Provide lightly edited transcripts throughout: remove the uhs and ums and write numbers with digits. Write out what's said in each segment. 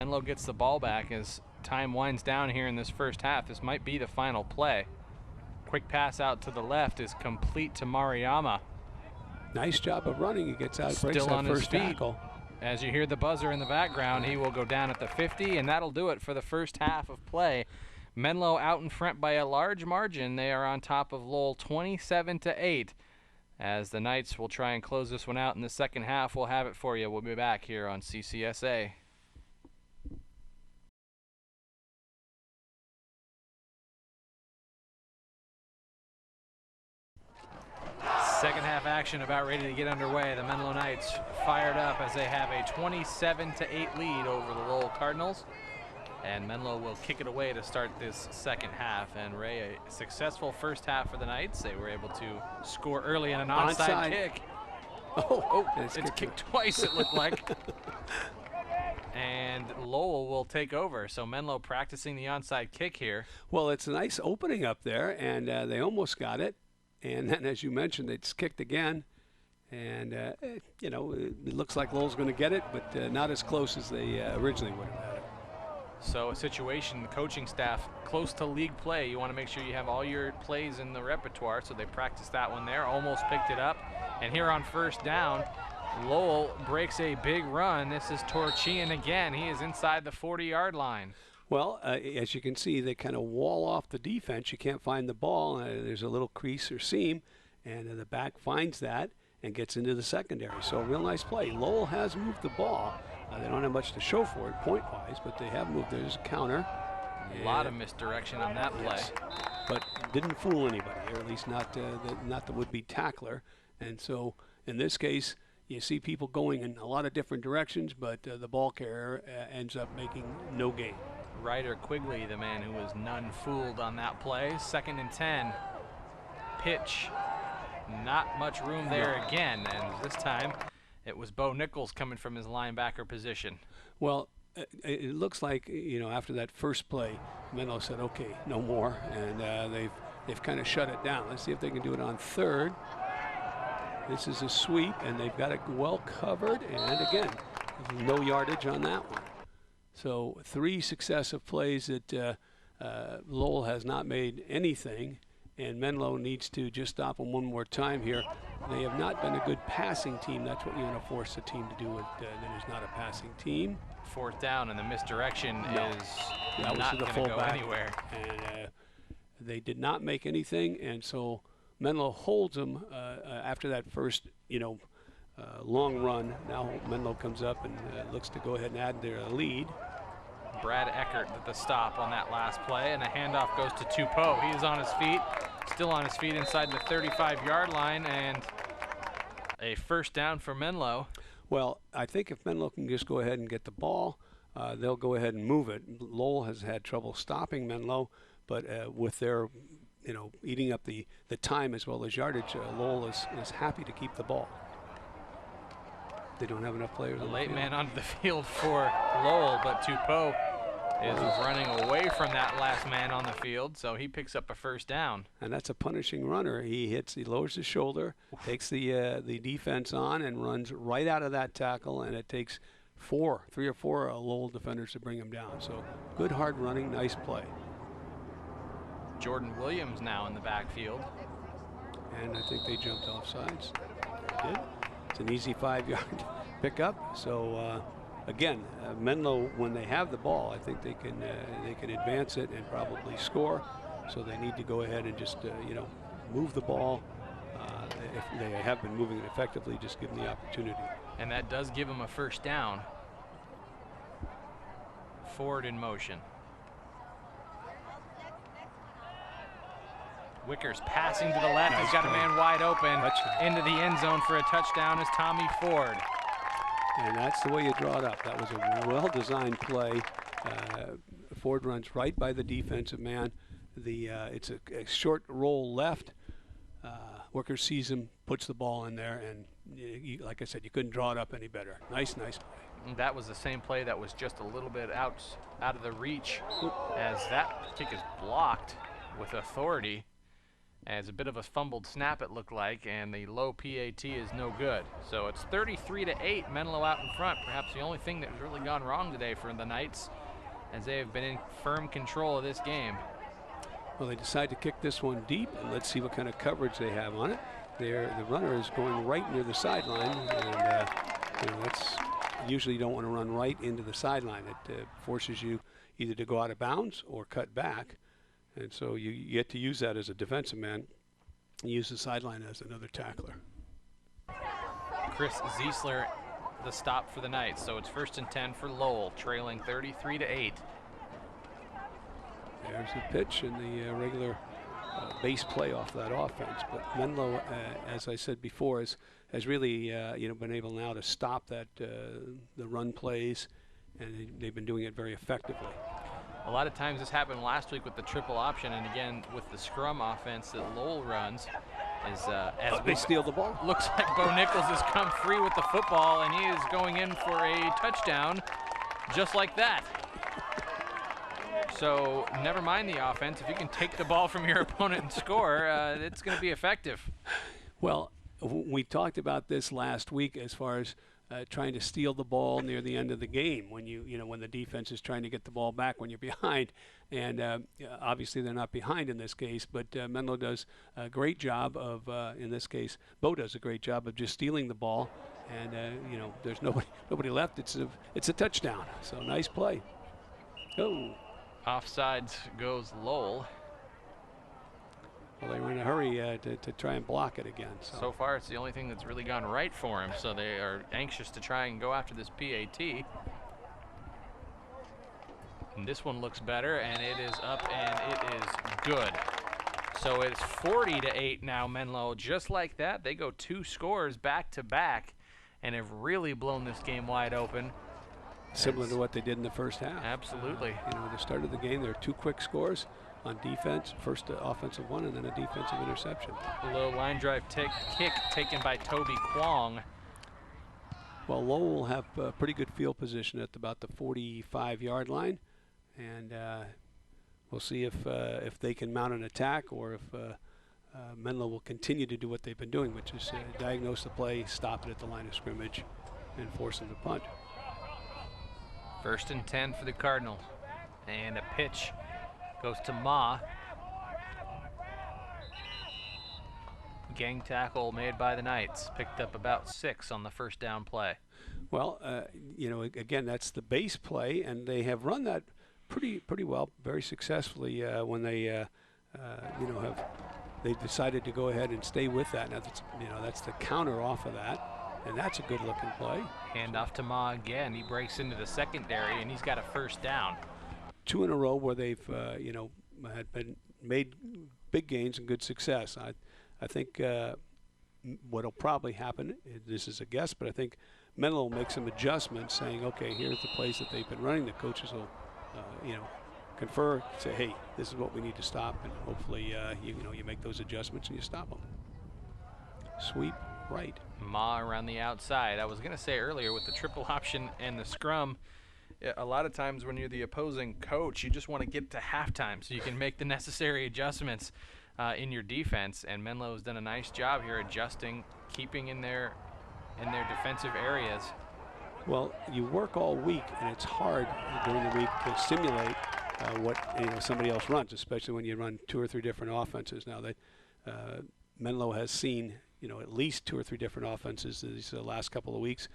Menlo gets the ball back as time winds down here in this first half. This might be the final play. Quick pass out to the left is complete to Mariyama. Nice job of running. He gets out, breaks Still that on his first feet. tackle. As you hear the buzzer in the background, he will go down at the 50, and that'll do it for the first half of play. Menlo out in front by a large margin. They are on top of Lowell 27-8. As the Knights will try and close this one out in the second half, we'll have it for you. We'll be back here on CCSA. Second half action about ready to get underway. The Menlo Knights fired up as they have a 27-8 lead over the Lowell Cardinals. And Menlo will kick it away to start this second half. And Ray, a successful first half for the Knights. They were able to score early in an onside kick. Oh, it's kicked twice, it looked like. And Lowell will take over. So Menlo practicing the onside kick here. Well, it's a nice opening up there, and they almost got it. And then, as you mentioned, it's kicked again. And, you know, it looks like Lowell's going to get it, but not as close as they originally would have had it. So a situation, the coaching staff close to league play. You want to make sure you have all your plays in the repertoire. So they practiced that one there, almost picked it up. And here on first down, Lowell breaks a big run. This is Torchian again. He is inside the 40-yard line. Well, as you can see, they kind of wall off the defense. You can't find the ball. There's a little crease or seam, and the back finds that and gets into the secondary. So a real nice play. Lowell has moved the ball. They don't have much to show for it point-wise, but they have moved. There's a counter. A lot of misdirection on that play. Yes. But didn't fool anybody, or at least not the would-be tackler. And so in this case, you see people going in a lot of different directions, but the ball carrier ends up making no gain. Ryder Quigley, the man who was none fooled on that play. 2nd and 10. Pitch. Not much room there again, and this time it was Bo Nichols coming from his linebacker position. Well, it looks like, you know, after that first play, Menlo said, okay, no more, and they've kind of shut it down. Let's see if they can do it on third. This is a sweep, and they've got it well covered, and again, no yardage on that one. So 3 successive plays that Lowell has not made anything, and Menlo needs to just stop them one more time here. They have not been a good passing team. That's what you want to force a team to do that is not a passing team. 4th down, and the misdirection is not going to go anywhere. And they did not make anything, and so Menlo holds them after that first, you know, long run. Now Menlo comes up and looks to go ahead and add their lead. Brad Eckert at the stop on that last play, and a handoff goes to Tupou. He is on his feet, still on his feet inside the 35-yard line, and a first down for Menlo. Well, I think if Menlo can just go ahead and get the ball, they'll go ahead and move it. Lowell has had trouble stopping Menlo, but with their, you know, eating up the time as well as yardage, Lowell is happy to keep the ball. They don't have enough players. A late man onto the field for Lowell, but Tupou is running away from that last man on the field, so he picks up a first down. And that's a punishing runner. He lowers his shoulder, takes the defense on, and runs right out of that tackle, and it takes 3 or 4 Lowell defenders to bring him down. So good hard running, nice play. Jordan Williams now in the backfield. And I think they jumped off sides. They did. It's an easy 5-yard pickup. So again, Menlo, when they have the ball, I think they can advance it and probably score. So they need to go ahead and just you know, move the ball. If they have been moving it effectively, just give them the opportunity. And that does give them a first down. Forward in motion. Wickers passing to the left. He's got a man wide open. Into the end zone for a touchdown is Tommy Ford. And that's the way you draw it up. That was a well-designed play. Ford runs right by the defensive man. It's a short roll left. Wickers sees him, puts the ball in there, and like I said, you couldn't draw it up any better. Nice play. And that was the same play that was just a little bit out of the reach, as that kick is blocked with authority. as a bit of a fumbled snap it looked like, and the low PAT is no good. So it's 33-8, Menlo out in front. Perhaps the only thing that's really gone wrong today for the Knights, as they have been in firm control of this game. Well, they decide to kick this one deep, and let's see what kind of coverage they have on it. The runner is going right near the sideline, and that's usually you don't want to run right into the sideline. It forces you either to go out of bounds or cut back, and so you get to use that as a defensive man and use the sideline as another tackler. Chris Ziesler, the stop for the Knights, so it's 1st and 10 for Lowell, trailing 33-8. There's the pitch and the regular base play off that offense. But Menlo, as I said before, has really been able now to stop that the run plays, and they've been doing it very effectively. A lot of times this happened last week with the triple option, and again with the scrum offense that Lowell runs. As they steal the ball. Looks like Bo Nichols has come free with the football, and he is going in for a touchdown, just like that. So never mind the offense. If you can take the ball from your opponent and score, it's going to be effective. Well, we talked about this last week as far as trying to steal the ball near the end of the game when when the defense is trying to get the ball back when you're behind. And obviously they're not behind in this case, but Menlo does a great job of, in this case, Bo does a great job of just stealing the ball. And, there's nobody left. It's a touchdown. So nice play. Oh. Offsides goes Lowell. Well, they were in a hurry to try and block it again. So far, it's the only thing that's really gone right for him. So they are anxious to try and go after this PAT. And this one looks better, and it is up, and it is good. So it's 40-8 now, Menlo. Just like that, they go 2 scores back to back, and have really blown this game wide open. Similar to what they did in the first half. Absolutely. At the start of the game, there were 2 quick scores on defense. First offensive one, and then a defensive interception. A little line drive kick taken by Toby Kwong. Well, Lowell will have a pretty good field position at about the 45-yard line, and we'll see if they can mount an attack, or if Menlo will continue to do what they've been doing, which is diagnose the play, stop it at the line of scrimmage, and force them to punt. 1st and 10 for the Cardinals, and a pitch goes to Ma. Gang tackle made by the Knights, picked up about 6 on the first down play. Well, again, that's the base play, and they have run that pretty well, very successfully when they they've decided to go ahead and stay with that. Now that's the counter off of that. And that's a good-looking play. Hand off to Ma again. He breaks into the secondary, and he's got a 1st down. 2 in a row where they've, had been made big gains and good success. I think what'll probably happen, this is a guess, but I think Menlo will make some adjustments, saying, okay, here's the plays that they've been running. The coaches will, confer, say, hey, this is what we need to stop, and hopefully, you make those adjustments and you stop them. Sweep right. Ma around the outside. I was going to say earlier with the triple option and the scrum, a lot of times when you're the opposing coach, you just want to get to halftime so you can make the necessary adjustments in your defense. And Menlo has done a nice job here adjusting, keeping in their defensive areas. Well, you work all week, and it's hard during the week to simulate what somebody else runs, especially when you run 2 or 3 different offenses. Now that Menlo has seen at least 2 or 3 different offenses these last couple of weeks,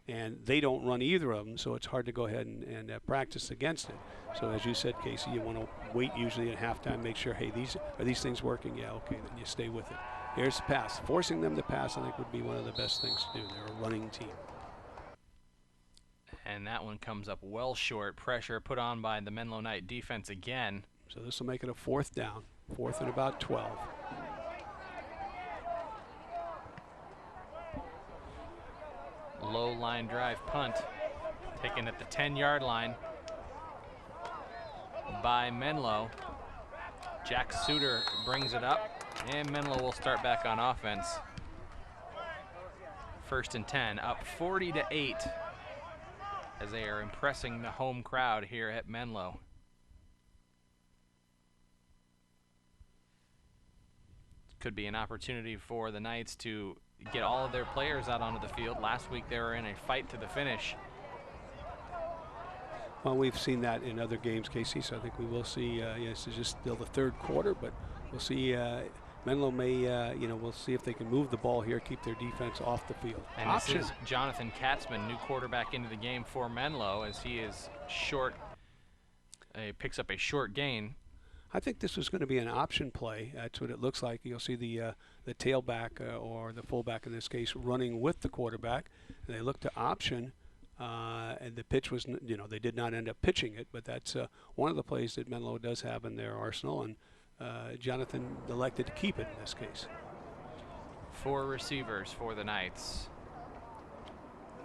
and they don't run either of them, so it's hard to go ahead and practice against it. So as you said, Casey, you want to wait usually at halftime, make sure, hey, are these things working? Yeah, okay, then you stay with it. Here's the pass. Forcing them to pass, I think, would be one of the best things to do. They're a running team. And that one comes up well short. Pressure put on by the Menlo Knight defense again. So this will make it a 4th down, 4th and about 12. Low line drive punt taken at the 10-yard line by Menlo. Jack Suter brings it up, and Menlo will start back on offense. 1st and 10, up 40-8 as they are impressing the home crowd here at Menlo. could be an opportunity for the Knights to get all of their players out onto the field. Last week they were in a fight to the finish. Well, we've seen that in other games, Casey, so I think we will see, yes, it's just still the third quarter, but we'll see. Menlo may, we'll see if they can move the ball here, keep their defense off the field. And this is Jonathan Katzman, new quarterback into the game for Menlo, as he is short, picks up a short gain. I think this was going to be an option play. That's what it looks like. You'll see the tailback or the fullback in this case running with the quarterback. And they look to option, and the pitch was, they did not end up pitching it, but that's one of the plays that Menlo does have in their arsenal, and Jonathan elected to keep it in this case. 4 receivers for the Knights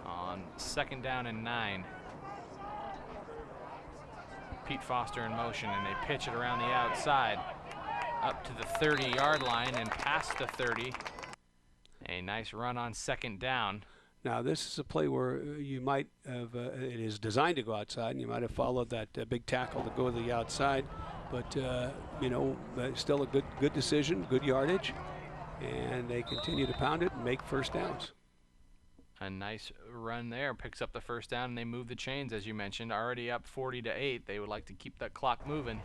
on 2nd down and 9. Pete Foster in motion, and they pitch it around the outside up to the 30-yard line and past the 30. A nice run on 2nd down. Now this is a play where you might have, it is designed to go outside, and you might have followed that big tackle to go to the outside, but still a good decision, good yardage, and they continue to pound it and make first downs. A nice run there, picks up the first down, and they move the chains, as you mentioned, already up 40-8. They would like to keep that clock moving.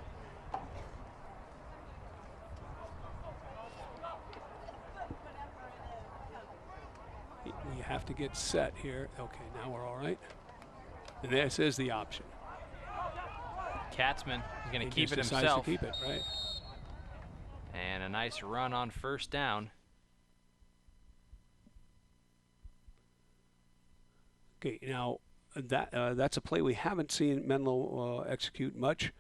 You have to get set here. Okay, now we're all right. And this is the option. Katzman is going to keep it decides himself. to keep it, right. And a nice run on first down. Okay, now that's a play we haven't seen Menlo execute much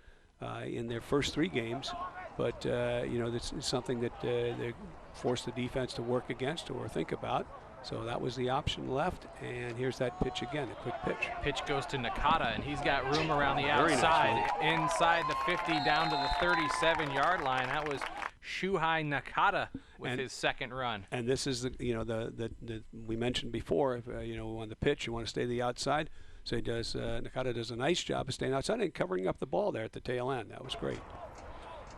in their first 3 games, but this is something that they forced the defense to work against or think about. So that was the option left, and here's that pitch again, a quick pitch. Pitch goes to Nakata, and he's got room around the outside, inside the 50 down to the 37-yard line. That was Shuhei Nakata with his second run. And this is the we mentioned before. On the pitch, you want to stay to the outside. So he does. Nakata does a nice job of staying outside and covering up the ball there at the tail end. That was great.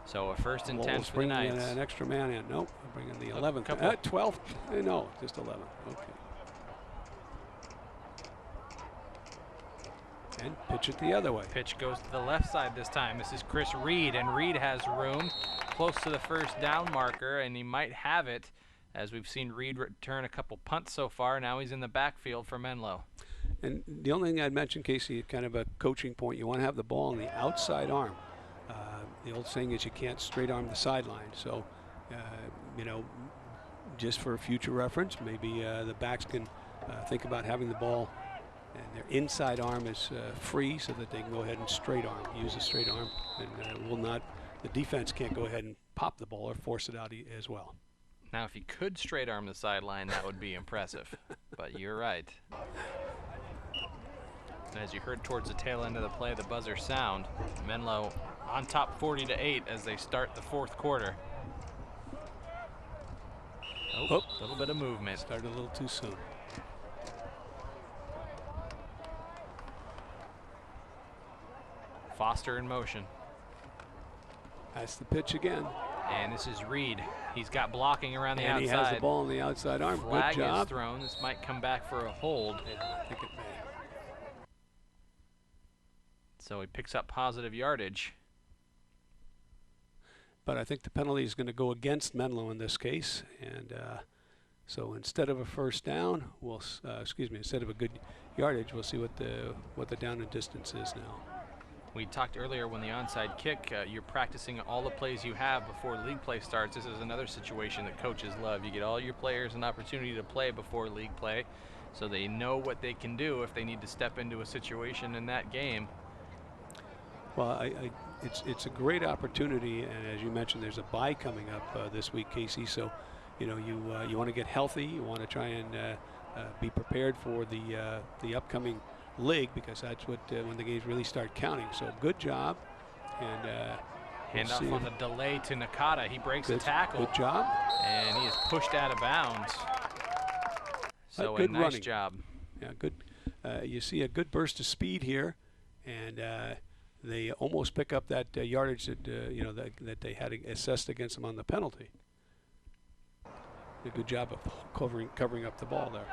So a 1st and 10 for the Knights. An extra man in. Nope. Bringing the 11th. 12th. No, just 11. Okay. And pitch it the other way. Pitch goes to the left side this time. This is Chris Reed, and Reed has room close to the first down marker, and he might have it, as we've seen Reed return a couple punts so far. Now he's in the backfield for Menlo. And the only thing I'd mention, Casey, kind of a coaching point, you want to have the ball on the outside arm. The old saying is you can't straight arm the sideline. So, just for future reference, maybe the backs can think about having the ball and their inside arm is free so that they can go ahead and straight arm, use the straight arm, and the defense can't go ahead and pop the ball or force it out as well. Now, if he could straight arm the sideline, that would be impressive. But you're right. And as you heard towards the tail end of the play, the buzzer sound. Menlo on top 40-8 as they start the 4th quarter. A little bit of movement. Started a little too soon. Foster in motion. That's the pitch again. And this is Reed. He's got blocking around the outside. And he has the ball on the outside arm. Flag Good job. is thrown. This might come back for a hold. Yeah, I think it may. So he picks up positive yardage. But I think the penalty is going to go against Menlo in this case. And so instead of a first down, instead of a good yardage, we'll see what the down and distance is now. We talked earlier when the onside kick, you're practicing all the plays you have before league play starts. This is another situation that coaches love. You get all your players an opportunity to play before league play so they know what they can do if they need to step into a situation in that game. Well, it's a great opportunity, and as you mentioned, there's a bye coming up this week, Casey. So, you want to get healthy. You want to try and be prepared for the upcoming league, because that's what when the games really start counting. So good job, and hand off on the delay to Nakata. He breaks the tackle. Good job, and he is pushed out of bounds. So a nice running job. Yeah, good. You see a good burst of speed here, and they almost pick up that yardage that that they had assessed against them on the penalty. did a good job of covering up the ball there.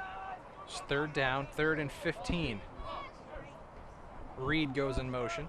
It's third down, 3rd and 15. Reed goes in motion.